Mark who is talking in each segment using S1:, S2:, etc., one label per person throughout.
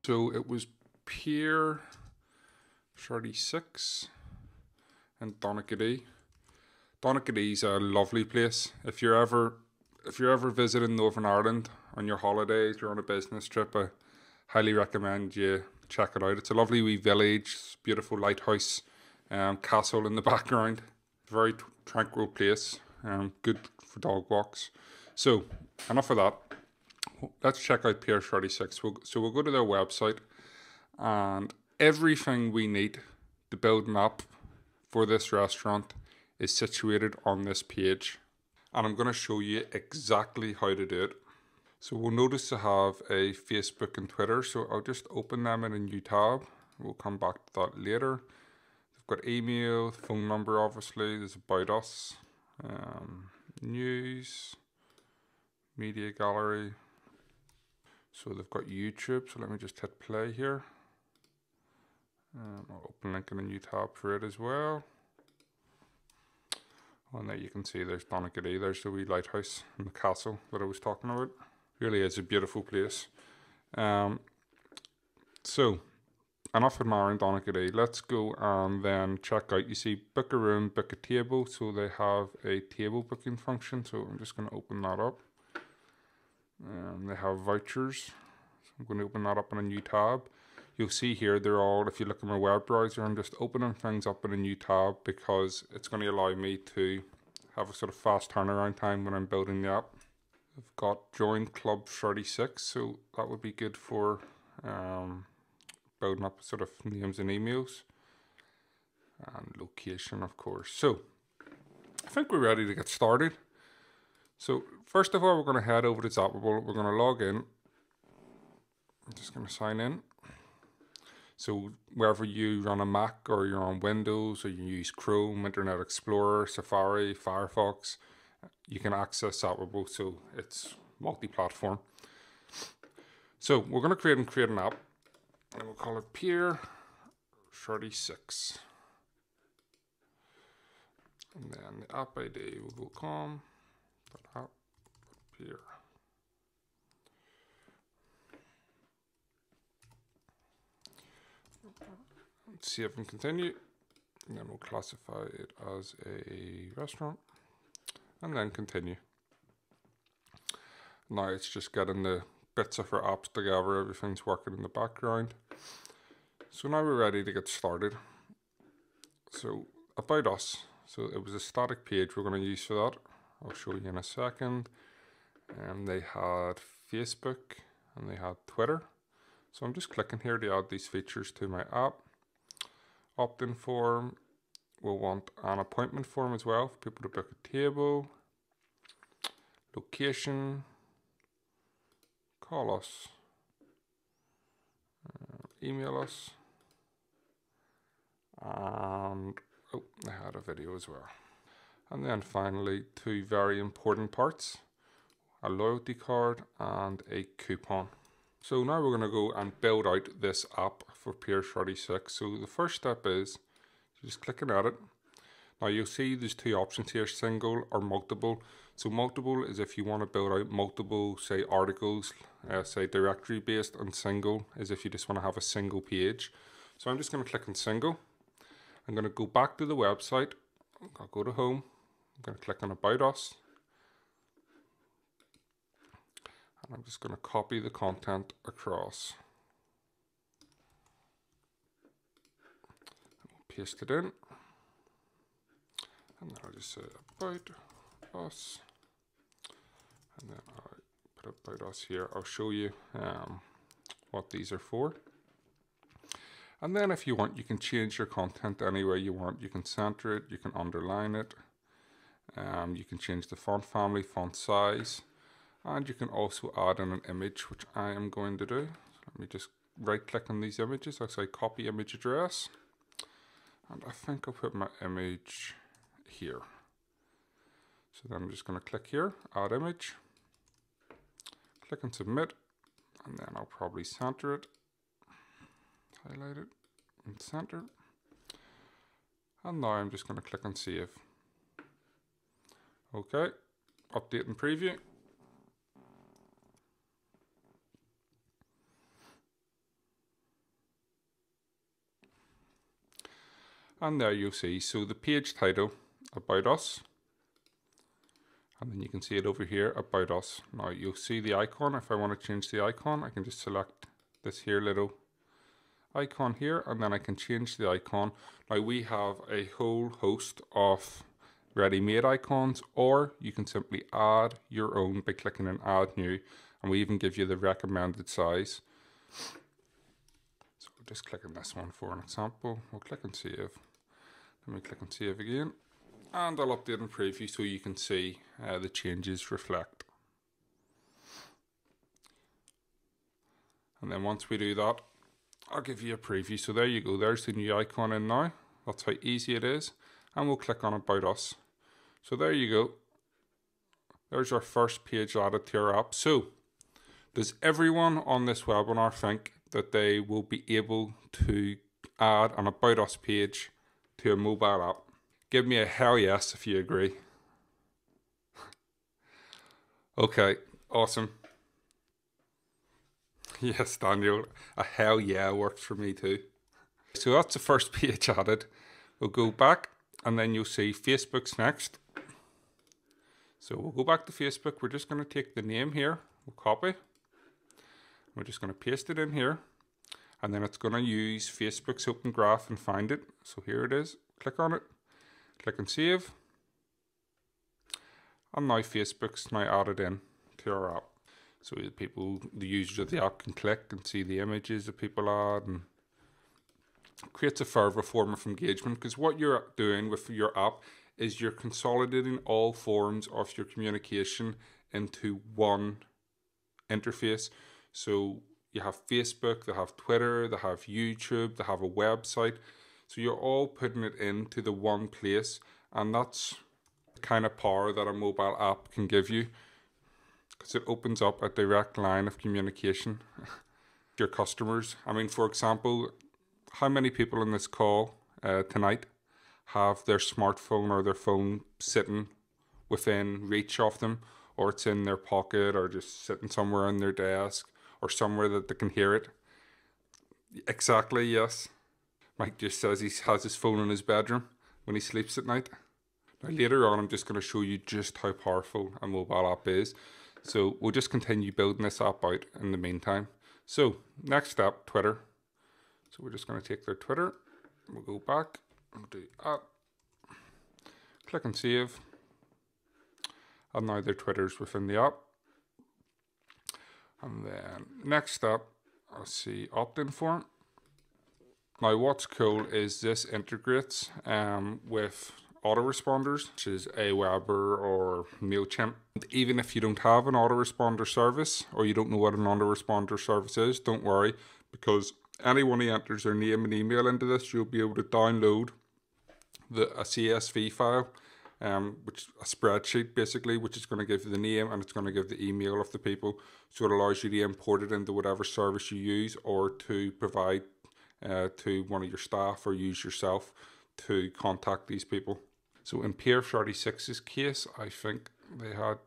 S1: So it was Pier 36 in Donaghadee. Donaghadee's a lovely place. If you're ever visiting Northern Ireland on your holidays, you're on a business trip, I highly recommend you check it out. It's a lovely wee village, beautiful lighthouse, castle in the background. Very tranquil place, good for dog walks. So enough of that. Let's check out Pier 36. So we'll go to their website, and everything we need to build an app for this restaurant is situated on this page, and I'm going to show you exactly how to do it. So we'll notice to have a Facebook and Twitter, so I'll just open them in a new tab. We'll come back to that later. They've got email, phone number, obviously. There's about us, news, media gallery. So they've got YouTube, so let me just hit play here. I'll open link in a new tab for it as well. And there you can see there's Donaghadee, there's the wee lighthouse and the castle that I was talking about. Really is a beautiful place. So, enough admiring Donaghadee. Let's go and then check out. You see book a room, book a table. So they have a table booking function. So I'm just going to open that up. They have vouchers. So I'm going to open that up in a new tab. You'll see here they're all, if you look at my web browser, I'm just opening things up in a new tab because it's going to allow me to have a sort of fast turnaround time when I'm building the app. I've got join club 36, so that would be good for building up sort of names and emails. And location, of course. So I think we're ready to get started. So first of all, we're going to head over to Zapable. We're going to log in. I'm just going to sign in. So wherever you run a Mac or you're on Windows or you use Chrome, Internet Explorer, Safari, Firefox, you can access Zapable, so it's multi-platform. So we're going to create an app, and we'll call it Pier 36. And then the app ID will go app Pier. Save and continue, and then we'll classify it as a restaurant, and then continue. Now it's just getting the bits of our apps together, everything's working in the background. So now we're ready to get started. So about us, so it was a static page we're going to use for that. I'll show you in a second. And they had Facebook and they had Twitter. So I'm just clicking here to add these features to my app. Opt-in form, we'll want an appointment form as well for people to book a table. Location, call us, email us, and oh, I had a video as well. And then finally, two very important parts, a loyalty card and a coupon. So now we're going to go and build out this app for Pier 36. So the first step is just clicking at it. Now you'll see there's two options here, single or multiple. So multiple is if you want to build out multiple, say, articles, say directory based, and single is if you just want to have a single page. So I'm just going to click on single. I'm going to go back to the website. I'll go to home. I'm going to click on About Us. And I'm just going to copy the content across. Paste it in. And then I'll just say About Us. And then I'll put About Us here. I'll show you what these are for. And then if you want, you can change your content any way you want. You can center it, you can underline it. You can change the font family, font size. And you can also add in an image, which I am going to do. So let me just right click on these images. I'll say copy image address. And I think I'll put my image here. So then I'm just going to click here, add image. Click and submit. And then I'll probably center it. Highlight it and center. And now I'm just going to click on save. Okay, update and preview. And there you'll see, so the page title, About Us. And then you can see it over here, About Us. Now you'll see the icon. If I want to change the icon, I can just select this here little icon here, and then I can change the icon. Now we have a whole host of ready-made icons, or you can simply add your own by clicking on Add New, and we even give you the recommended size. So we'll just click on this one for an example. We'll click and save. Let me click and save again, and I'll update and preview so you can see the changes reflect. And then once we do that, I'll give you a preview. So there you go, there's the new icon in now. That's how easy it is. And we'll click on About Us. So there you go. There's our first page added to our app. So does everyone on this webinar think that they will be able to add an About Us page to a mobile app? Give me a hell yes if you agree. Okay, awesome. Yes, Daniel, a hell yeah works for me too. So that's the first page added. We'll go back and then you'll see Facebook's next. So we'll go back to Facebook. We're just going to take the name here. We'll copy. We're just going to paste it in here. And then it's going to use Facebook's Open Graph and find it. So here it is. Click on it. Click and save. And now Facebook's now added in to our app. So the users of the app can click and see the images that people add, and creates a further form of engagement, because what you're doing with your app is you're consolidating all forms of your communication into one interface. So you have Facebook, they have Twitter, they have YouTube, they have a website. So you're all putting it into the one place, and that's the kind of power that a mobile app can give you, because it opens up a direct line of communication to your customers. I mean, for example, how many people in this call tonight have their smartphone or their phone sitting within reach of them, or it's in their pocket, or just sitting somewhere on their desk, or somewhere that they can hear it? Exactly, yes. Mike just says he has his phone in his bedroom when he sleeps at night. Now later on, I'm just going to show you just how powerful a mobile app is. So we'll just continue building this app out in the meantime. So next step, Twitter. So we're just going to take their Twitter. We'll go back. We'll do app. Click and save. And now their Twitter's within the app. And then next step, I'll see opt-in form. Now what's cool is this integrates with autoresponders, which is Aweber or MailChimp. Even if you don't have an autoresponder service, or you don't know what an autoresponder service is, don't worry, because anyone who enters their name and email into this, you'll be able to download a CSV file, which a spreadsheet basically, which is going to give you the name and it's going to give the email of the people. So it allows you to import it into whatever service you use, or to provide to one of your staff, or use yourself to contact these people. So in Pier 36's case, I think they had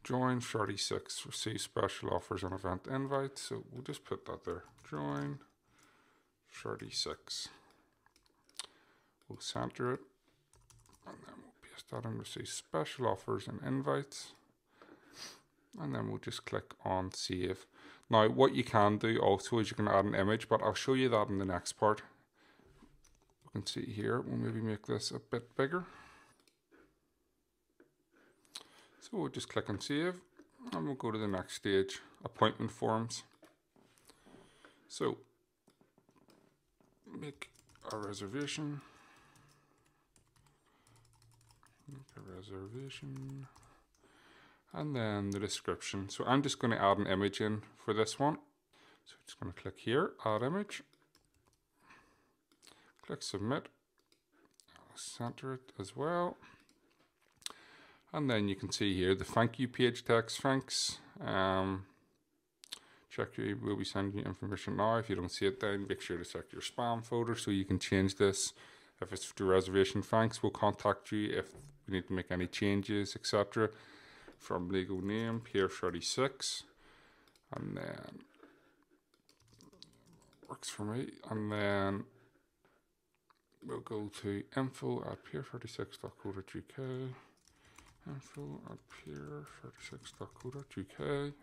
S1: join 36, receive special offers and event invites. So we'll just put that there. Join 36. We'll center it, and then we'll paste that in, receive special offers and invites. And then we'll just click on save. Now what you can do also is you can add an image, but I'll show you that in the next part. You can see here, we'll maybe make this a bit bigger. So we'll just click on save, and we'll go to the next stage, appointment forms. So make a reservation. And then the description. So I'm just going to add an image in for this one. So I'm just going to click here, add image. Click submit. I'll center it as well. And then you can see here the thank you page text. Thanks. Check we'll be sending you information now. If you don't see it, then make sure to check your spam folder so you can change this. If it's the reservation, thanks. We'll contact you if we need to make any changes, etc. From legal name, Pier 36. And then works for me. And then we'll go to info@pier36.co.uk. info@pier36.co.uk.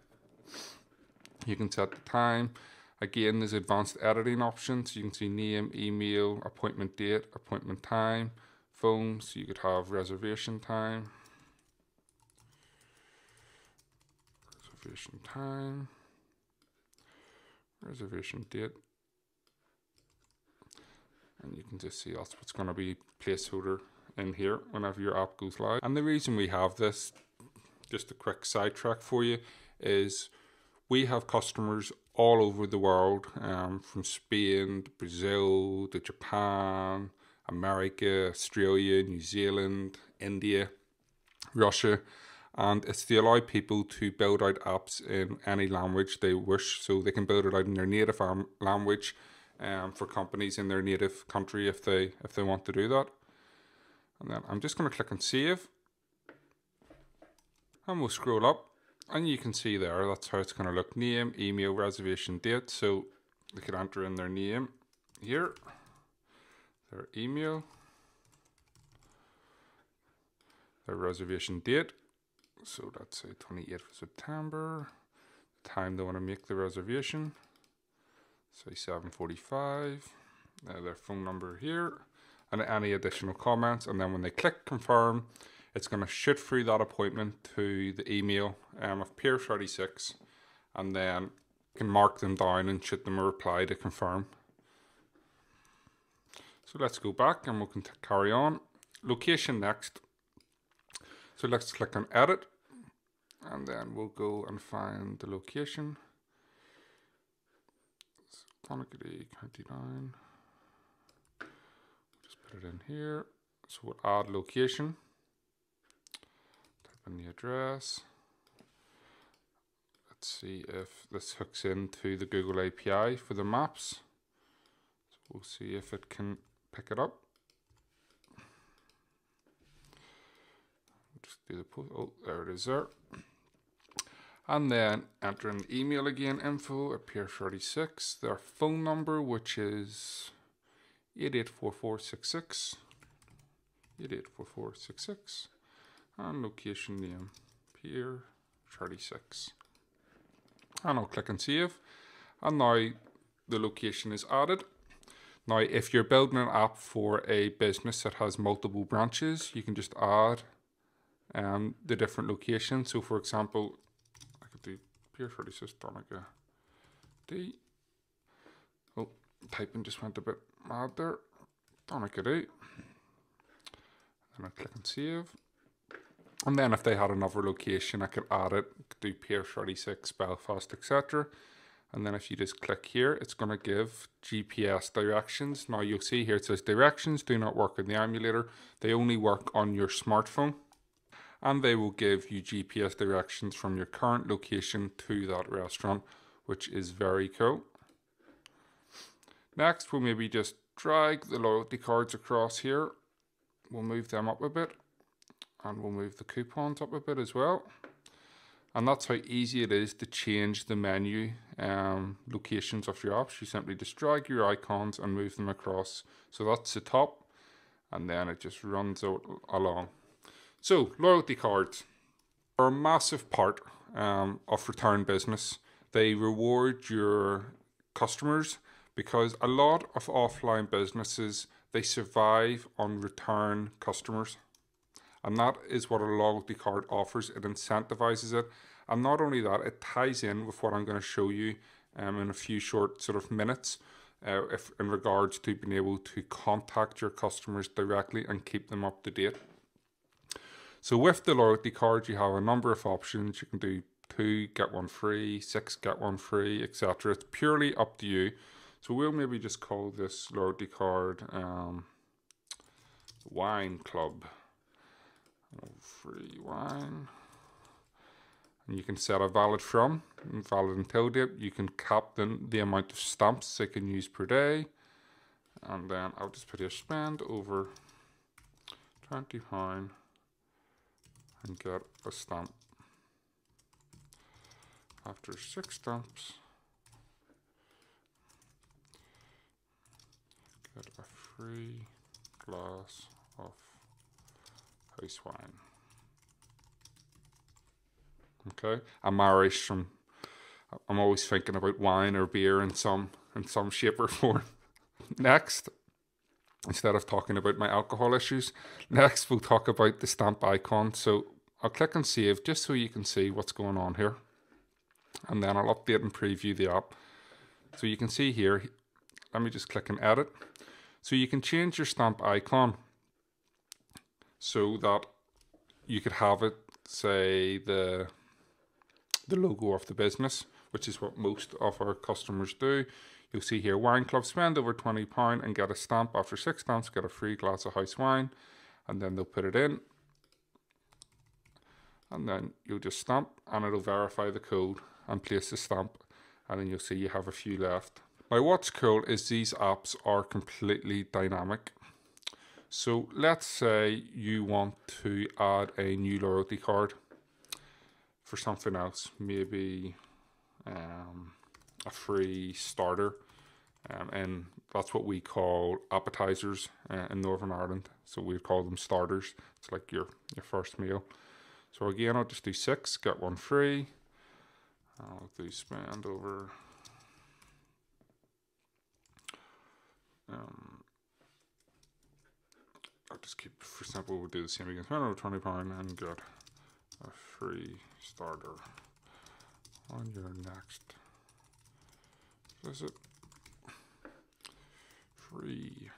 S1: You can set the time. Again, there's advanced editing options. You can see name, email, appointment date, appointment time, phone. So you could have reservation time. Reservation time. Reservation date. And you can just see that's what's going to be placeholder in here whenever your app goes live. And the reason we have this, just a quick sidetrack for you, is we have customers all over the world, from Spain to Brazil to Japan, America, Australia, New Zealand, India, Russia, and it's to allow people to build out apps in any language they wish. So they can build it out in their native language, for companies in their native country if they want to do that. And then I'm just going to click on save, and we'll scroll up, and you can see there that's how it's going to look: name, email, reservation date. So they could enter in their name here, their email, their reservation date. So let's say 28th of September, the time they want to make the reservation, say 7:45, their phone number here, and any additional comments. And then when they click confirm, it's going to shoot through that appointment to the email of Pier36, and then you can mark them down and shoot them a reply to confirm. So let's go back and we can carry on. Location next. So let's click on edit, and then we'll go and find the location. Donaghadee, County Down. Just put it in here. So we'll add location. Type in the address. Let's see if this hooks into the Google API for the maps. So we'll see if it can pick it up. Just do the post. Oh, there it is there. And then enter in the email again, info@pier36, their phone number, which is 884466, 884466, and location name, Pier36. And I'll click and save. And now the location is added. Now, if you're building an app for a business that has multiple branches, you can just add the different locations. So for example, do Pier36 Donaghadee. Oh, typing just went a bit mad there. Donaghadee. And I click and save. And then if they had another location, I could add it, do Pier36 Belfast, etc. And then if you just click here, it's going to give GPS directions. Now you'll see here it says directions do not work on the emulator. They only work on your smartphone. And they will give you GPS directions from your current location to that restaurant, which is very cool. Next, we'll maybe just drag the loyalty cards across here. We'll move them up a bit, and we'll move the coupons up a bit as well. And that's how easy it is to change the menu locations of your apps. You simply just drag your icons and move them across. So that's the top, and then it just runs out along. So, loyalty cards are a massive part of return business. They reward your customers because a lot of offline businesses, they survive on return customers. And that is what a loyalty card offers. It incentivizes it. And not only that, it ties in with what I'm going to show you in a few short sort of minutes if in regards to being able to contact your customers directly and keep them up to date. So with the loyalty card, you have a number of options. You can do 2 get 1 free, 6 get 1 free, etc. It's purely up to you. So we'll maybe just call this loyalty card Wine Club. Free wine. And you can set a valid from and valid until date. You can cap the amount of stamps they can use per day. And then I'll just put a spend over £20 and get a stamp. After 6 stamps, get a free glass of house wine. Okay, I'm Irish. I'm always thinking about wine or beer in some shape or form. Next, instead of talking about my alcohol issues, next we'll talk about the stamp icon. So I'll click on save just so you can see what's going on here. And then I'll update and preview the app. So you can see here, let me just click on edit. So you can change your stamp icon so that you could have it say the logo of the business, which is what most of our customers do. You'll see here, wine club, spend over £20 and get a stamp. After 6 stamps, get a free glass of house wine. And then they'll put it in. And then you'll just stamp and it'll verify the code and place the stamp. And then you'll see you have a few left. Now what's cool is these apps are completely dynamic. So let's say you want to add a new loyalty card for something else, maybe a free starter, and that's what we call appetizers in Northern Ireland. So we call them starters. It's like your first meal. So again, I'll just do 6, get 1 free. I'll do spend over. I'll just keep, for example, we'll do the same again. Spend over £20 and get a free starter on your next visit. Free.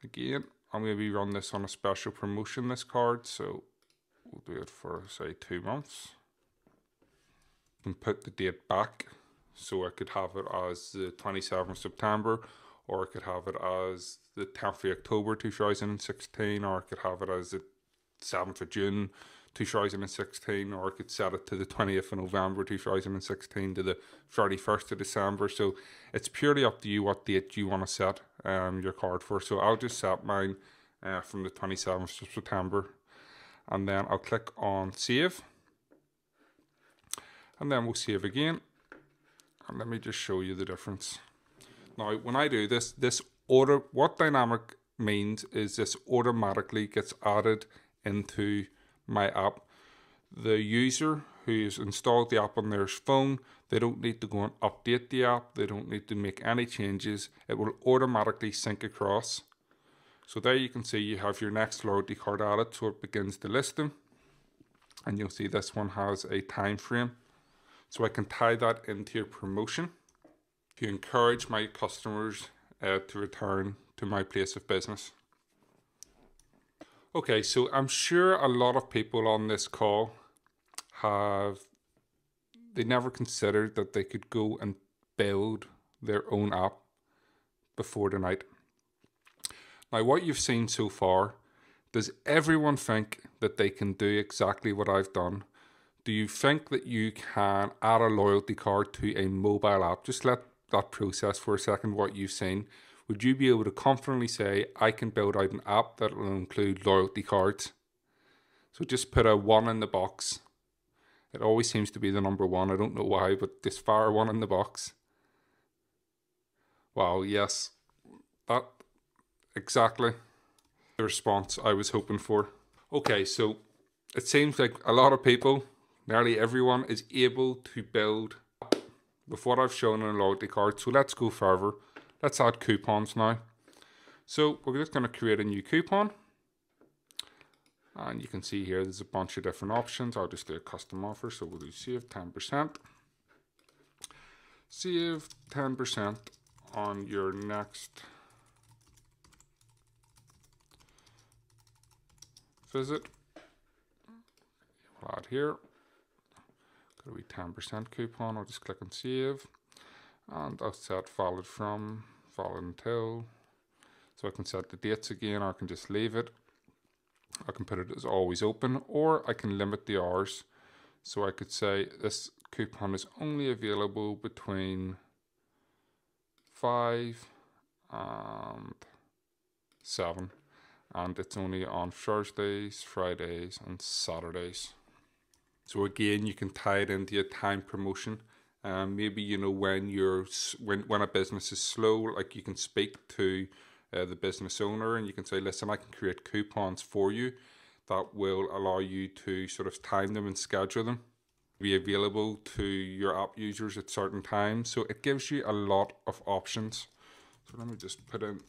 S1: Again, I'll maybe run this on a special promotion, this card, so we'll do it for, say, 2 months. And put the date back, so I could have it as the 27th of September, or I could have it as the 10th of October 2016, or I could have it as the 7th of June 2016, or I could set it to the 20th of November 2016 to the 31st of December. So it's purely up to you what date you want to set your card for. So I'll just set mine from the 27th of September, and then I'll click on save, and then we'll save again. And let me just show you the difference. Now when I do this, what dynamic means is this automatically gets added into my app. The user who's installed the app on their phone, they don't need to go and update the app. They don't need to make any changes. It will automatically sync across. So there you can see you have your next loyalty card added, so it begins to list them. And you'll see this one has a time frame. So I can tie that into your promotion to encourage my customers to return to my place of business. Okay, so I'm sure a lot of people on this call they never considered that they could go and build their own app before tonight. Now, what you've seen so far, does everyone think that they can do exactly what I've done? Do you think that you can add a loyalty card to a mobile app? Just let that process for a second, what you've seen. Would you be able to confidently say, I can build out an app that will include loyalty cards? So just put a 1 in the box. It always seems to be the number 1. I don't know why, but just fire 1 in the box. Wow, yes. That exactly the response I was hoping for. Okay, so it seems like a lot of people, nearly everyone, is able to build with what I've shown in a loyalty card. So let's go further. Let's add coupons now. So we're just going to create a new coupon. And you can see here there's a bunch of different options. I'll just do a custom offer. So we'll do save 10%. Save 10% on your next visit. We'll add here. Got to be 10% coupon. I'll just click on save. And I'll set valid from, valid until. So I can set the dates again, or I can just leave it. I can put it as always open, or I can limit the hours. So I could say this coupon is only available between 5 and 7. And it's only on Thursdays, Fridays, and Saturdays. So again, you can tie it into a time promotion. Maybe, you know, when a business is slow, like you can speak to the business owner, and you can say, listen, I can create coupons for you that will allow you to sort of time them and schedule them, be available to your app users at certain times. So it gives you a lot of options. So let me just put in,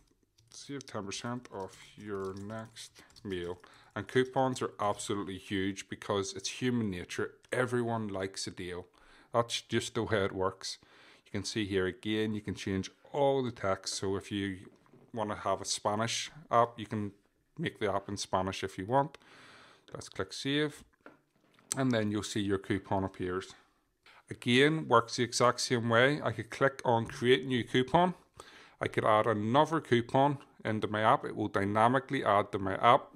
S1: save 10% off your next meal. And coupons are absolutely huge because it's human nature. Everyone likes a deal. That's just the way it works. You can see here again, you can change all the text. So if you want to have a Spanish app, you can make the app in Spanish if you want. Let's click save, and then you'll see your coupon appears. Again, works the exact same way. I could click on create new coupon. I could add another coupon into my app. It will dynamically add to my app,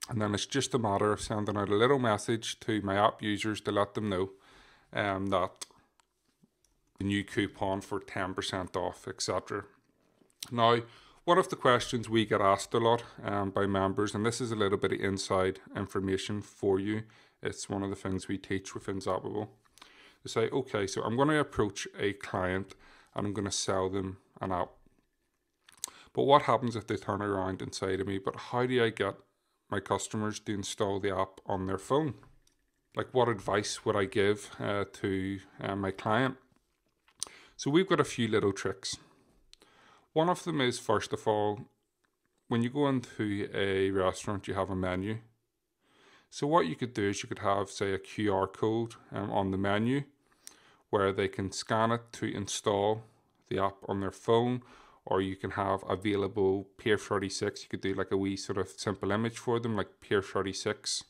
S1: and then it's just a matter of sending out a little message to my app users to let them know that the new coupon for 10% off, etc. Now, one of the questions we get asked a lot by members, and this is a little bit of inside information for you, it's one of the things we teach within Zapable. They say, okay, so I'm going to approach a client and I'm going to sell them an app. But what happens if they turn around and say to me, but how do I get my customers to install the app on their phone? Like, what advice would I give to my client? So we've got a few little tricks. One of them is, first of all, when you go into a restaurant, you have a menu. So what you could do is you could have, say, a QR code on the menu where they can scan it to install the app on their phone, or you can have available Pier 36. You could do like a wee sort of simple image for them, like Pier 36,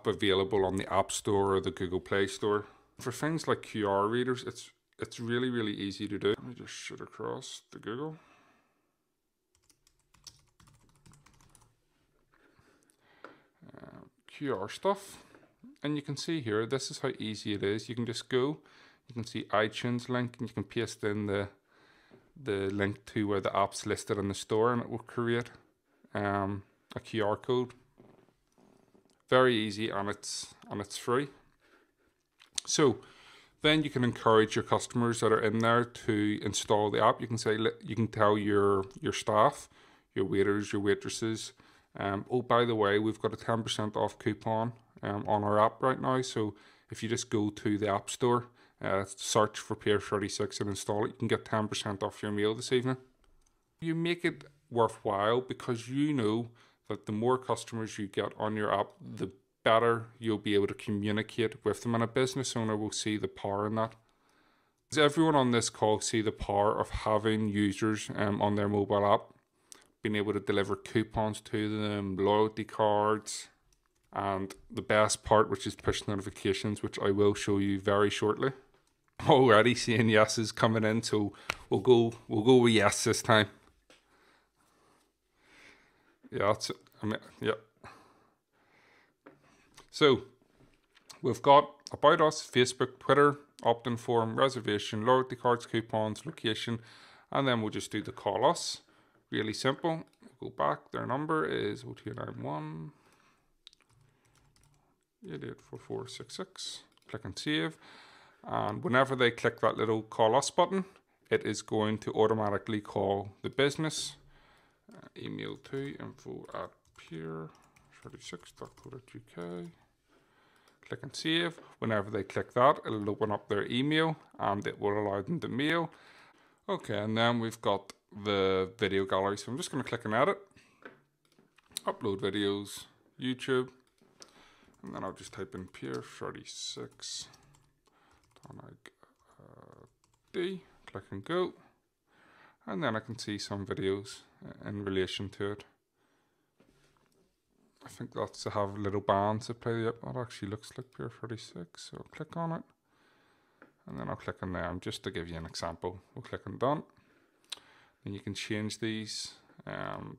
S1: available on the App Store or the Google Play Store. For things like QR readers, it's really, really easy to do. Let me just shoot across to Google. QR stuff. And you can see here, this is how easy it is. You can just go, you can see iTunes link, and you can paste in the link to where the app's listed in the store, and it will create a QR code. Very easy, and it's free. So then you can encourage your customers that are in there to install the app. You can say, you can tell your staff, your waiters, your waitresses, oh, by the way, we've got a 10% off coupon on our app right now. So if you just go to the App Store, search for Pier 36 and install it, you can get 10% off your meal this evening. You make it worthwhile because you know that the more customers you get on your app, the better you'll be able to communicate with them, and a business owner will see the power in that. Does everyone on this call see the power of having users on their mobile app, being able to deliver coupons to them, loyalty cards, and the best part, which is push notifications, which I will show you very shortly. Already seeing yeses coming in, so we'll go with yes this time. Yeah, that's it. Yeah. So we've got about us, Facebook, Twitter, opt-in form, reservation, loyalty cards, coupons, location, and then we'll just do the call us. Really simple. We'll go back. Their number is 0291 884466. Click and save. And whenever they click that little call us button, it is going to automatically call the business. Email to info@pier36.co.uk. Click and save. Whenever they click that, it'll open up their email and it will allow them to mail. Okay, and then we've got the video gallery. So I'm just going to click and edit. Upload videos, YouTube. And then I'll just type in Pier 36 D. Click and go. And then I can see some videos in relation to it. I think that's to have little bands that play the app. That actually looks like Pier 36. So I'll click on it. And then I'll click on them just to give you an example. We'll click on done. And you can change these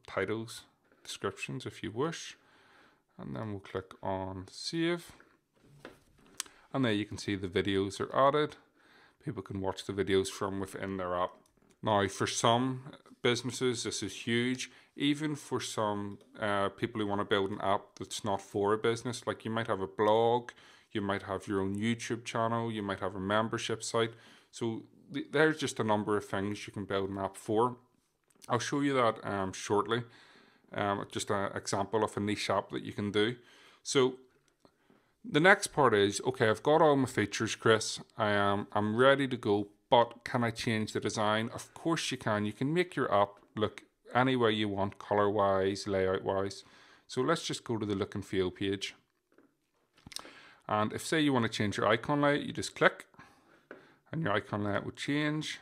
S1: titles, descriptions if you wish. And then we'll click on save. And there you can see the videos are added. People can watch the videos from within their app. Now, for some businesses, this is huge. Even for some people who want to build an app that's not for a business, like you might have a blog, you might have your own YouTube channel, you might have a membership site. So there's just a number of things you can build an app for. I'll show you that shortly. Just an example of a niche app that you can do. So the next part is, okay, I've got all my features, Chris. I'm ready to go, but can I change the design? Of course you can. You can make your app look any way you want, color-wise, layout-wise. So let's just go to the look and feel page. And if, say, you want to change your icon layout, you just click and your icon layout will change.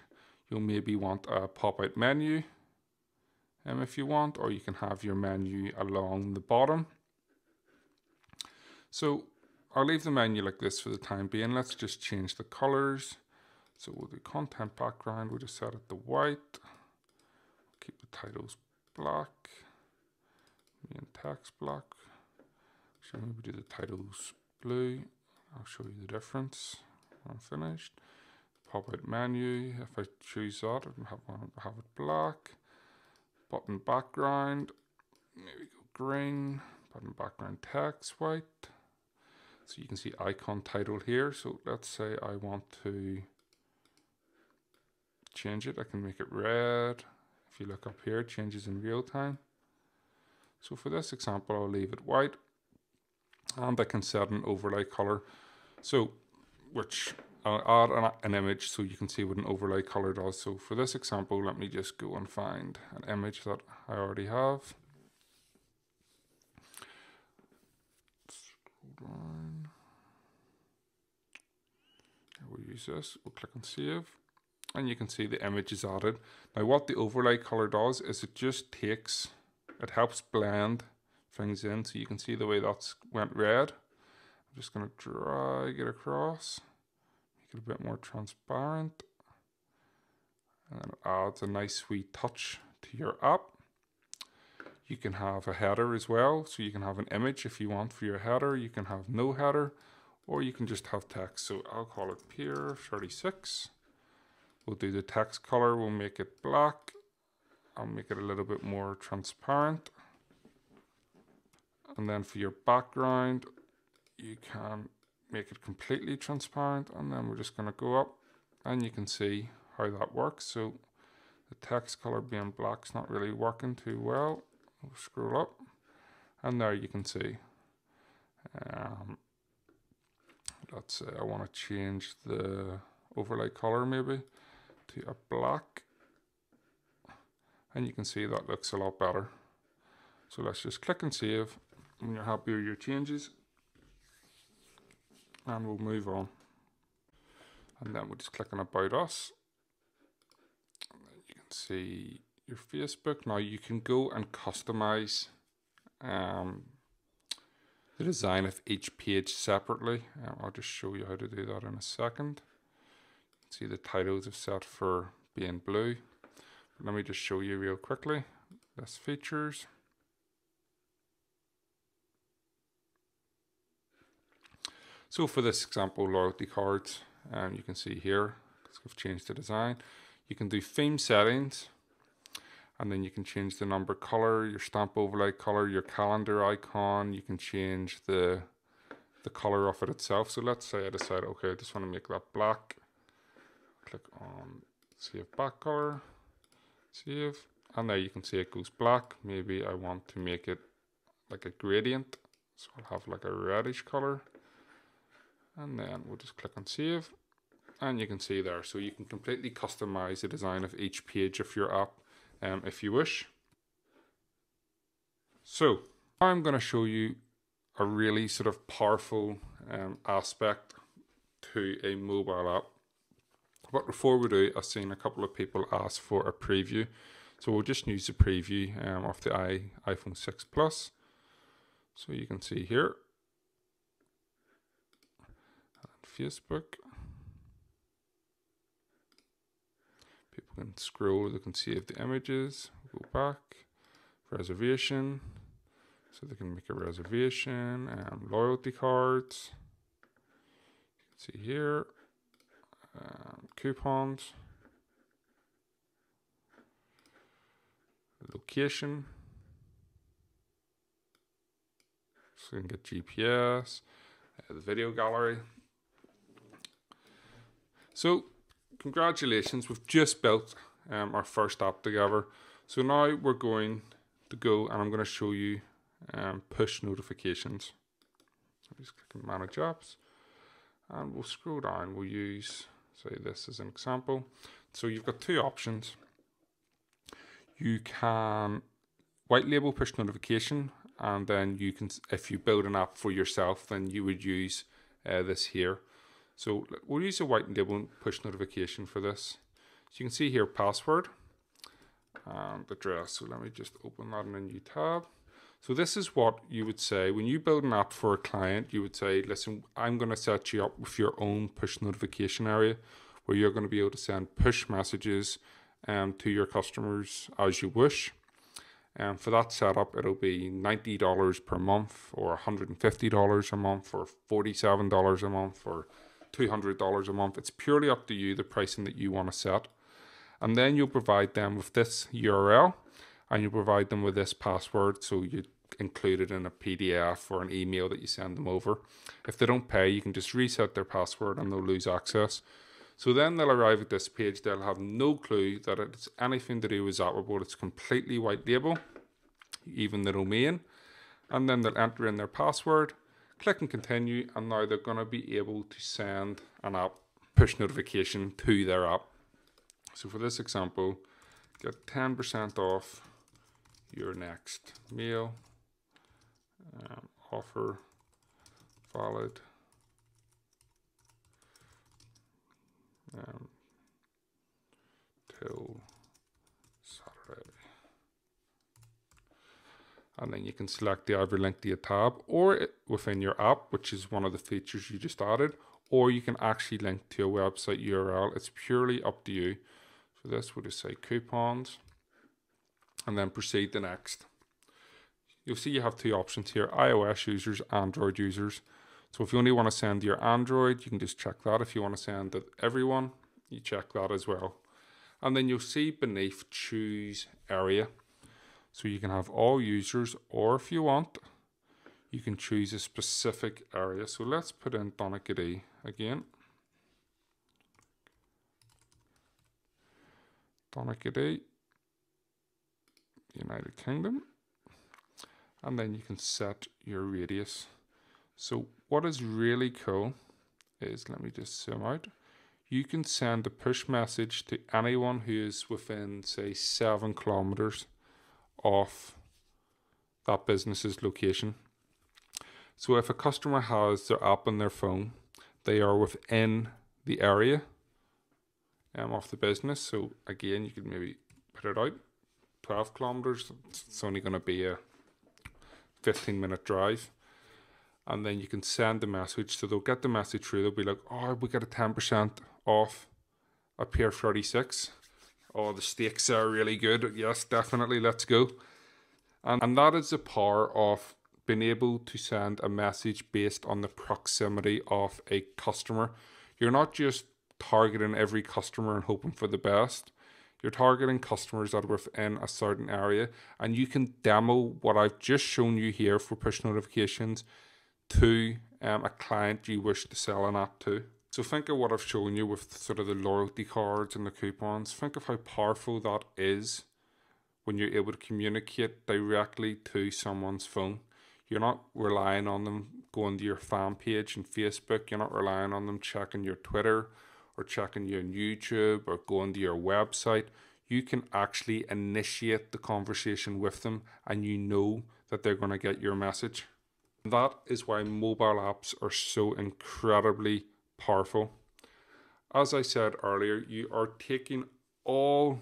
S1: You'll maybe want a pop-out menu if you want, or you can have your menu along the bottom. So I'll leave the menu like this for the time being. Let's just change the colors. So we'll do content background. We'll just set it to white. Keep the titles black. Main text black. So maybe do the titles blue. I'll show you the difference when I'm finished. Pop out menu. If I choose that, I'll have it black. Button background. Maybe go green. Button background text white. So you can see icon title here. So let's say I want to change it. I can make it red. If you look up here, it changes in real time. So for this example, I'll leave it white. And I can set an overlay color. So, which I'll add an image so you can see what an overlay color does. So for this example, let me just go and find an image that I already have. Scroll down. We'll use this, we'll click on save, and you can see the image is added. Now what the overlay color does is it just takes, it helps blend things in, so you can see the way that's went red. I'm just going to drag it across, make it a bit more transparent, and then it adds a nice sweet touch to your app. You can have a header as well, so you can have an image if you want for your header. You can have no header, or you can just have text. So I'll call it Pier 36. We'll do the text color, we'll make it black. I'll make it a little bit more transparent. And then for your background, you can make it completely transparent. And then we're just gonna go up and you can see how that works. So the text color being black is not really working too well. We'll scroll up and there you can see. Let's say I want to change the overlay color maybe to a black, and you can see that looks a lot better. So let's just click and save when you're happy with your changes, and we'll move on. And then we'll just click on About Us, and then you can see your Facebook. Now you can go and customize the design of each page separately. I'll just show you how to do that in a second. You can see the titles are set for being blue. But let me just show you real quickly. This features. So for this example, loyalty cards, you can see here, because we've changed the design. You can do theme settings, and then you can change the number color, your stamp overlay color, your calendar icon. You can change the color of it itself. So let's say I decide, okay, I just want to make that black. Click on save back color, save, and there you can see it goes black. Maybe I want to make it like a gradient, so I'll have like a reddish color, and then we'll just click on save, and you can see there. So you can completely customize the design of each page of your app if you wish. So I'm going to show you a really sort of powerful aspect to a mobile app. But before we do, I've seen a couple of people ask for a preview. So we'll just use the preview of the iPhone 6 Plus. So you can see here, Facebook. People can scroll, they can save the images, go back, reservation, so they can make a reservation, and loyalty cards, you can see here, coupons, location, so you can get GPS, the video gallery. So congratulations, we've just built our first app together. So now we're going to go and I'm going to show you push notifications. I'm just clicking manage apps and we'll scroll down. We'll use, say, this as an example. So you've got two options. You can white label push notification, and then you can, if you build an app for yourself, then you would use this here. So we'll use a white label push notification for this. So you can see here password and address. So let me just open that in a new tab. So this is what you would say when you build an app for a client. You would say, listen, I'm going to set you up with your own push notification area where you're going to be able to send push messages to your customers as you wish. And for that setup, it'll be $90 per month, or $150 a month, or $47 a month, or $200 a month. It's purely up to you, the pricing that you want to set. And then you'll provide them with this URL, and you provide them with this password. So you include it in a PDF or an email that you send them over. If they don't pay, you can just reset their password and they'll lose access. So then they'll arrive at this page. They'll have no clue that it's anything to do with Zapable. It's completely white label, even the domain. And then they'll enter in their password, click and continue, and now they're going to be able to send an app push notification to their app. So for this example, get 10% off your next meal. Offer valid till Saturday. And then you can select the either link to your tab or within your app, which is one of the features you just added, or you can actually link to a website URL. It's purely up to you. So this would just say coupons, and then proceed to next. You'll see you have two options here, iOS users, Android users. So if you only want to send your Android, you can just check that. If you want to send it everyone, you check that as well. And then you'll see beneath choose area. So you can have all users, or if you want, you can choose a specific area. So let's put in Donaghadee again. Donaghadee, United Kingdom. And then you can set your radius. So what is really cool is, let me just zoom out. You can send a push message to anyone who is within, say, 7 kilometers of that business's location. So if a customer has their app on their phone, they are within the area of the business. So again, you could maybe put it out 12 kilometers. It's only going to be a 15-minute drive. And then you can send the message. So they'll get the message through. They'll be like, oh, we got a 10% off a Pier 36. Oh, the steaks are really good. Yes, definitely. Let's go. And that is the power of being able to send a message based on the proximity of a customer. You're not just targeting every customer and hoping for the best. You're targeting customers that are within a certain area, and you can demo what I've just shown you here for push notifications to a client you wish to sell an app to. So think of what I've shown you with sort of the loyalty cards and the coupons. Think of how powerful that is when you're able to communicate directly to someone's phone. You're not relying on them going to your fan page and Facebook. You're not relying on them checking your Twitter or checking your YouTube or going to your website. You can actually initiate the conversation with them, and you know that they're going to get your message. That is why mobile apps are so incredibly powerful. As I said earlier, you are taking all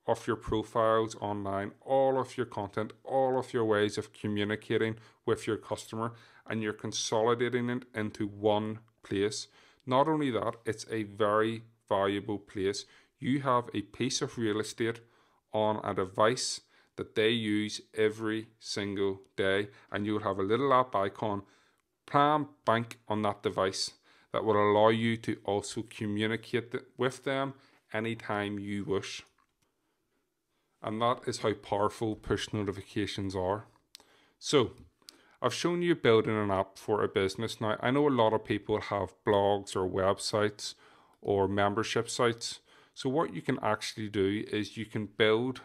S1: of your profiles online, all of your content, all of your ways of communicating with your customer, and you're consolidating it into one place. Not only that, it's a very valuable place. You have a piece of real estate on a device that they use every single day, and you'll have a little app icon, Plan Bank, on that device that will allow you to also communicate with them anytime you wish. And that is how powerful push notifications are. So I've shown you building an app for a business. Now, I know a lot of people have blogs or websites or membership sites. So what you can actually do is you can build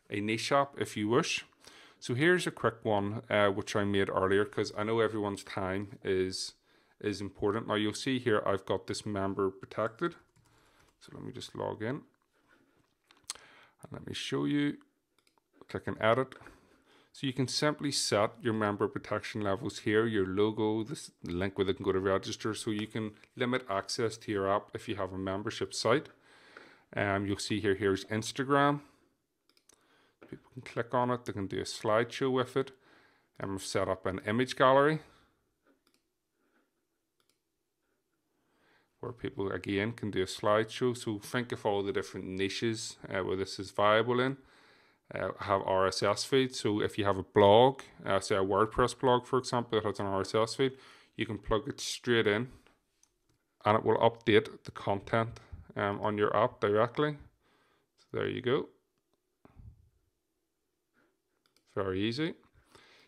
S1: a niche app if you wish. So here's a quick one which I made earlier, because I know everyone's time is important. Now you'll see here I've got this member protected. So let me just log in and let me show you. Click on edit. So you can simply set your member protection levels here, your logo, this link where they can go to register, so you can limit access to your app if you have a membership site. You'll see here's Instagram. People can click on it, they can do a slideshow with it. And we've set up an image gallery where people again can do a slideshow. So think of all the different niches where this is viable in. Have RSS feed, so if you have a blog, say a WordPress blog for example that has an RSS feed, you can plug it straight in and it will update the content on your app directly. So there you go. Very easy.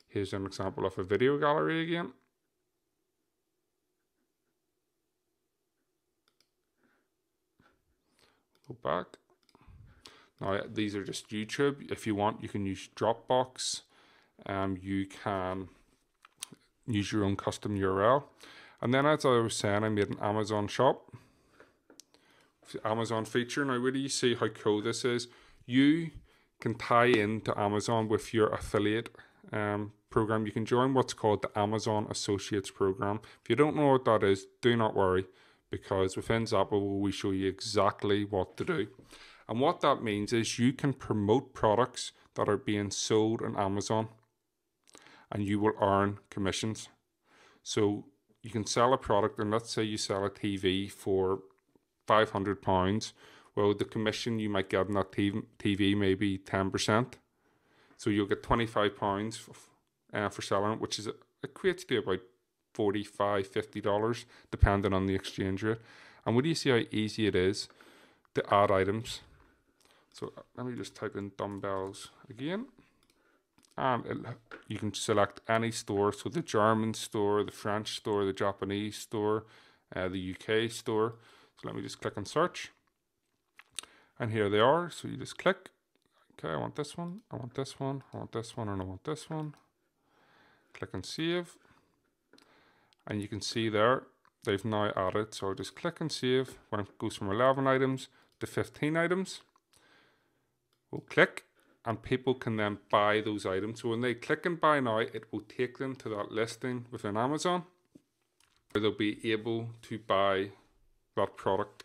S1: Here's an example of a video gallery again. Go back. Now these are just YouTube. If you want, you can use Dropbox. You can use your own custom URL. And then, as I was saying, I made an Amazon shop. Amazon feature. Now where do you see how cool this is? You can tie into Amazon with your affiliate program. You can join what's called the Amazon Associates program. If you don't know what that is, do not worry, because within Zapable we show you exactly what to do. And what that means is you can promote products that are being sold on Amazon and you will earn commissions. So you can sell a product, and let's say you sell a TV for £500. Well, the commission you might get on that TV may be 10%. So you'll get £25 for selling it, which equates to about $45, $50, depending on the exchange rate. And what do you see how easy it is to add items? So let me just type in dumbbells again. And you can select any store. So the German store, the French store, the Japanese store, the UK store. So let me just click on search. And here they are. So you just click. Okay, I want this one, I want this one, I want this one, and I want this one. Click on save. And you can see there, they've now added. So I'll just click and save. When it goes from 11 items to 15 items, we'll click and people can then buy those items. So when they click and buy now, it will take them to that listing within Amazon where they'll be able to buy that product.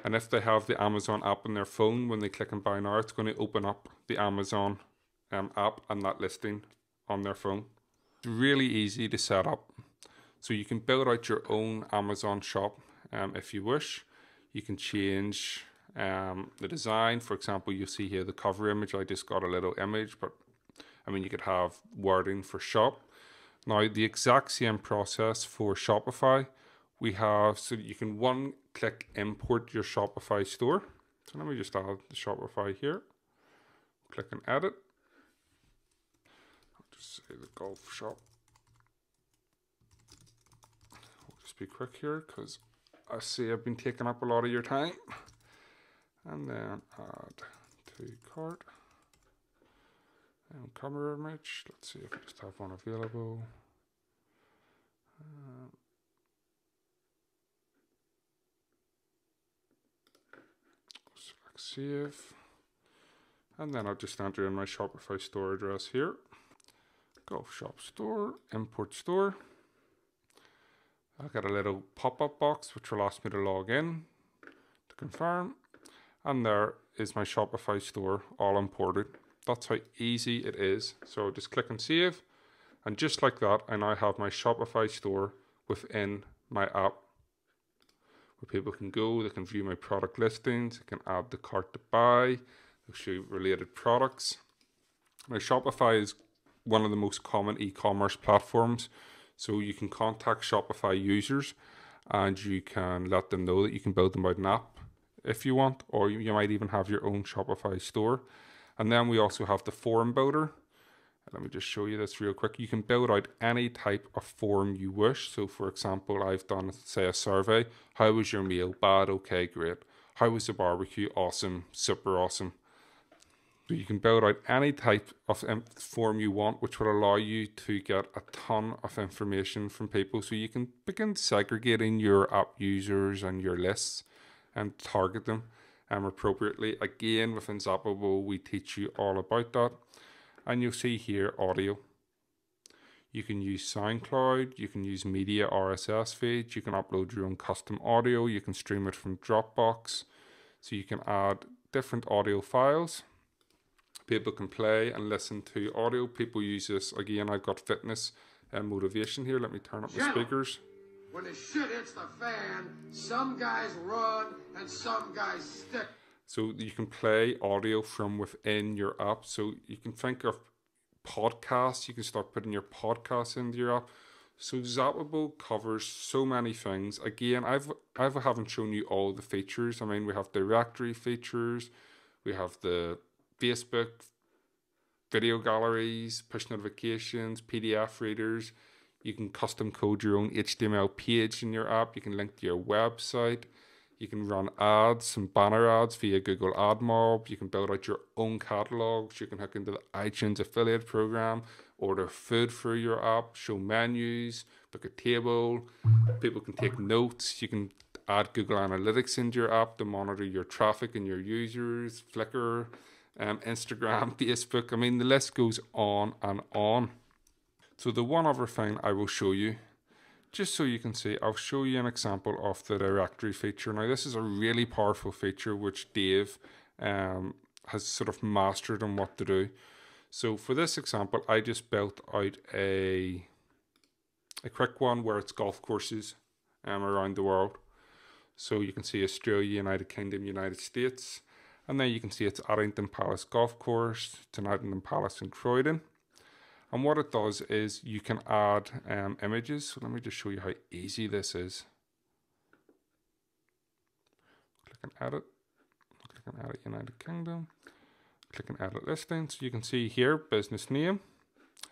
S1: And if they have the Amazon app on their phone, when they click and buy now, it's going to open up the Amazon app and that listing on their phone. It's really easy to set up. So you can build out your own Amazon shop if you wish. You can change the design. For example, you see here the cover image. I just got a little image, but I mean, you could have wording for shop. Now, the exact same process for Shopify. We have, so you can one-click import your Shopify store. So let me just add the Shopify here. Click on edit. I'll just say the golf shop. I'll just be quick here because I see I've been taking up a lot of your time. And then add to cart. And cover image. Let's see if I just have one available. Select save. And then I'll just enter in my Shopify store address here. Golf shop store, import store. I'll get a little pop-up box which will ask me to log in to confirm. And there is my Shopify store all imported. That's how easy it is. So just click and save. And just like that, I now have my Shopify store within my app where people can go, they can view my product listings, they can add the cart to buy, they'll show related products. Now, Shopify is one of the most common e-commerce platforms. So you can contact Shopify users and you can let them know that you can build them out an app if you want, or you might even have your own Shopify store. And then we also have the form builder. Let me just show you this real quick. You can build out any type of form you wish. So for example, I've done, say, a survey. How was your meal? Bad, okay, great. How was the barbecue? Awesome, super awesome. So you can build out any type of form you want, which will allow you to get a ton of information from people. So you can begin segregating your app users and your lists and target them appropriately. Again, within Zapable, we teach you all about that. And you'll see here audio. You can use SoundCloud, you can use media RSS feeds, you can upload your own custom audio, you can stream it from Dropbox. So you can add different audio files. People can play and listen to audio. People use this. Again, I've got fitness and motivation here. Let me turn up the speakers.
S2: When the shit hits the fan, some guys run and some guys stick.
S1: So you can play audio from within your app. So you can think of podcasts. You can start putting your podcasts into your app. So Zapable covers so many things. Again, I haven't shown you all the features. I mean, we have directory features. We have the Facebook, video galleries, push notifications, PDF readers. You can custom code your own HTML page in your app. You can link to your website. You can run ads and banner ads via Google AdMob. You can build out your own catalogs. You can hook into the iTunes affiliate program, order food through your app, show menus, book a table. People can take notes. You can add Google Analytics into your app to monitor your traffic and your users, Flickr, Instagram, Facebook. I mean, the list goes on and on. So the one other thing I will show you, just so you can see, I'll show you an example of the directory feature. Now, this is a really powerful feature which Dave has sort of mastered on what to do. So for this example, I just built out a quick one where it's golf courses around the world. So you can see Australia, United Kingdom, United States. And then you can see it's Addington Palace Golf Course. It's an Addington Palace in Croydon. And what it does is you can add images. So let me just show you how easy this is. Click and edit. Click and edit United Kingdom. Click and edit listing. So you can see here, business name,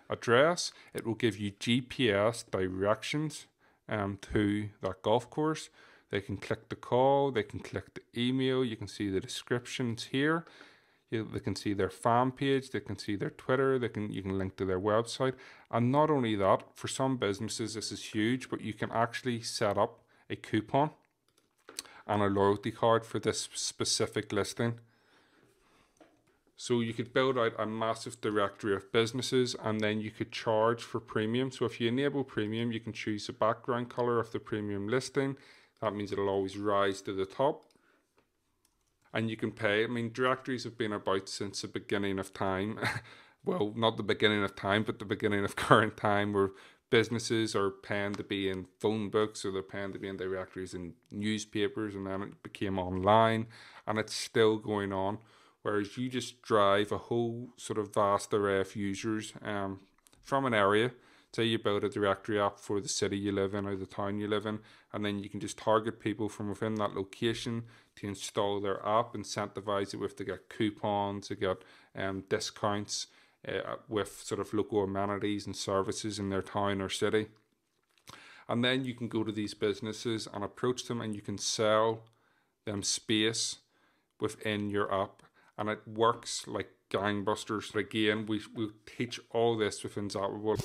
S1: address. It will give you GPS directions to that golf course. They can click the call, they can click the email, you can see the descriptions here. They can see their fan page, they can see their Twitter, you can link to their website. And not only that, for some businesses this is huge, but you can actually set up a coupon and a loyalty card for this specific listing. So you could build out a massive directory of businesses and then you could charge for premium. So if you enable premium, you can choose the background color of the premium listing. That means it'll always rise to the top. And you can pay. I mean, directories have been about since the beginning of time. Well, not the beginning of time, but the beginning of current time, where businesses are paying to be in phone books or they're paying to be in directories in newspapers, and then it became online and it's still going on. Whereas you just drive a whole sort of vast array of users from an area. Say you build a directory app for the city you live in or the town you live in, and then you can just target people from within that location to install their app, incentivize it with to get coupons, to get discounts with sort of local amenities and services in their town or city. And then you can go to these businesses and approach them and you can sell them space within your app. And it works like gangbusters. Again, we teach all this within Zapable.